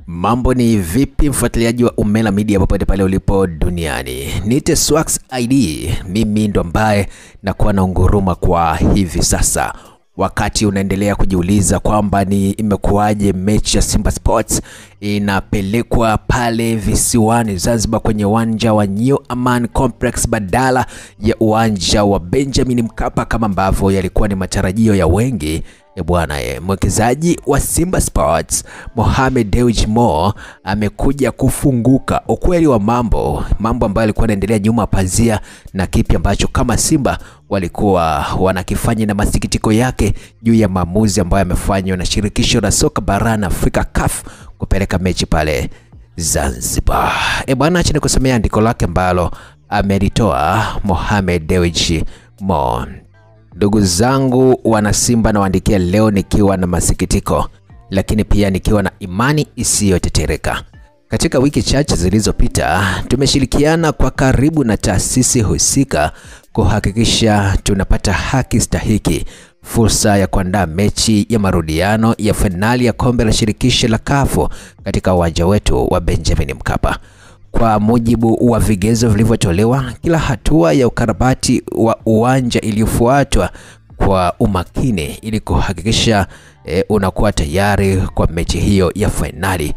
Mambo ni vipi mfuatiliaji wa Umela Media popote pale ulipo duniani? Niite Swax ID, mimi ndo ambaye nakuwa na unguruma kwa hivi sasa. Wakati unaendelea kujiuliza kwamba ni imekuwaje mechi ya Simba Sports inapelekwa pale visiwani Zanzibar kwenye uwanja wa New Aman Complex badala ya uwanja wa Benjamin Mkapa kama ambavyo yalikuwa ni matarajio ya wengi. Bwana mwekezaji wa Simba Sports Mohamed Dewji Mo amekuja kufunguka ukweli wa mambo ambayo yalikuwa yanaendelea nyuma pazia, na kipi ambacho kama Simba walikuwa wanakifanya na masikitiko yake juu ya maamuzi ambayo yamefanywa na shirikisho la soka barani Afrika CAF kupeleka mechi pale Zanzibar. Bwana, acha nikusomea andiko lake ambalo amelitoa Mohamed Dewji Mo. Ndugu zangu wana Simba, nawaandikia leo nikiwa na masikitiko, lakini pia nikiwa na imani isiyotetereka. Katika wiki chache zilizopita tumeshirikiana kwa karibu na taasisi husika kuhakikisha tunapata haki stahiki, fursa ya kuandaa mechi ya marudiano ya finali ya kombe la shirikisho la CAF katika uwanja wetu wa Benjamin Mkapa. Kwa mujibu wa vigezo vilivyotolewa, kila hatua ya ukarabati wa uwanja iliyofuatwa kwa umakini ili kuhakikisha unakuwa tayari kwa mechi hiyo ya finali.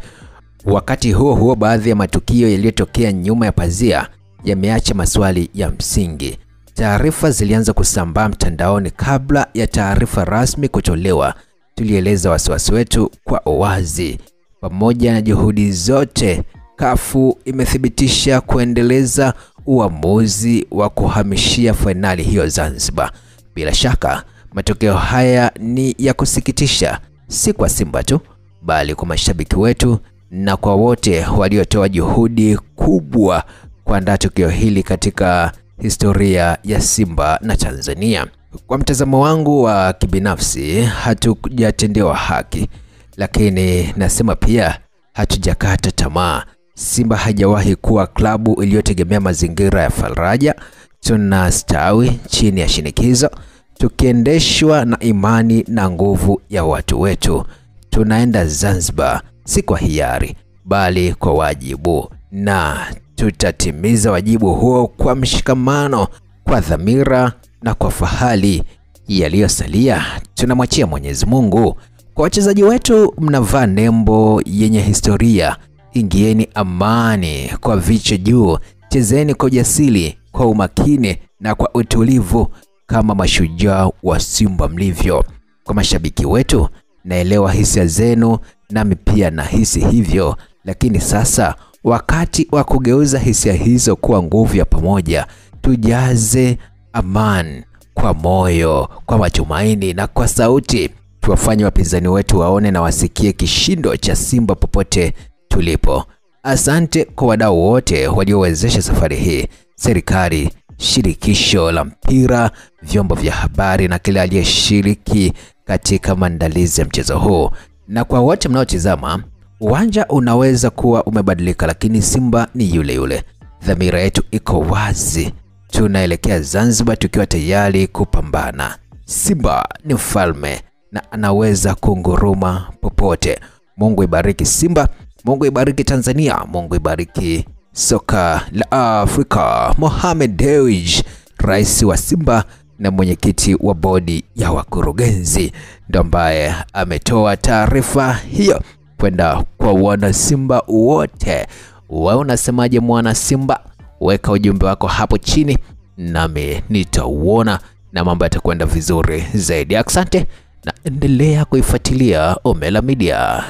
Wakati huo baadhi ya matukio yaliyotokea nyuma ya pazia yameacha maswali ya msingi. Taarifa zilianza kusambaa mtandaoni kabla ya taarifa rasmi kutolewa. Tulieleza wasiwasi wetu kwa uwazi. Pamoja na juhudi zote, CAF imethibitisha kuendeleza uamuzi wa kuhamishia finali hiyo Zanzibar. Bila shaka, matokeo haya ni ya kusikitisha, si kwa Simba tu, bali kwa mashabiki wetu na kwa wote waliotoa juhudi kubwa kuandaa tukio hili katika historia ya Simba na Tanzania. Kwa mtazamo wangu wa kibinafsi, hatujatendewa haki, lakini nasema pia hatujakata tamaa. Simba hajawahi kuwa klabu iliyotegemea mazingira ya faraja. Tunastawi chini ya shinikizo, tukiendeshwa na imani na nguvu ya watu wetu. Tunaenda Zanzibar si kwa hiari, bali kwa wajibu, na tutatimiza wajibu huo kwa mshikamano, kwa dhamira na kwa fahari. Yaliyosalia tunamwachia Mwenyezi Mungu. Kwa wachezaji wetu, mnavaa nembo yenye historia. Ingieni amani kwa vichwa juu, chezeni kwa ujasiri, kwa umakini na kwa utulivu kama mashujaa wa Simba mlivyo. Kwa mashabiki wetu, naelewa hisia zenu, nami pia nahisi hivyo, lakini sasa wakati wa kugeuza hisia hizo kuwa nguvu ya pamoja. Tujaze amani kwa moyo, kwa matumaini na kwa sauti. Tuwafanye wapinzani wetu waone na wasikie kishindo cha Simba popote tulipo. Asante kwa wadau wote waliowezesha safari hii: serikali, shirikisho la mpira, vyombo vya habari na kila aliyeshiriki katika maandalizi ya mchezo huu. Na kwa wote mnaotazama, uwanja unaweza kuwa umebadilika, lakini Simba ni yule yule. Dhamira yetu iko wazi. Tunaelekea Zanzibar tukiwa tayari kupambana. Simba ni mfalme na anaweza kunguruma popote. Mungu ibariki Simba, Mungu ibariki Tanzania, Mungu ibariki soka la Afrika. Mohamed Dewji, rais wa Simba na mwenyekiti wa bodi ya wakurugenzi, ndo ambaye ametoa taarifa hiyo kwenda kwa wana Simba wote. Wewe unasemaje mwana Simba? Weka ujumbe wako hapo chini nami nitauona na mambo yatakwenda vizuri zaidi. Asante na endelea kuifuatilia Umela Media.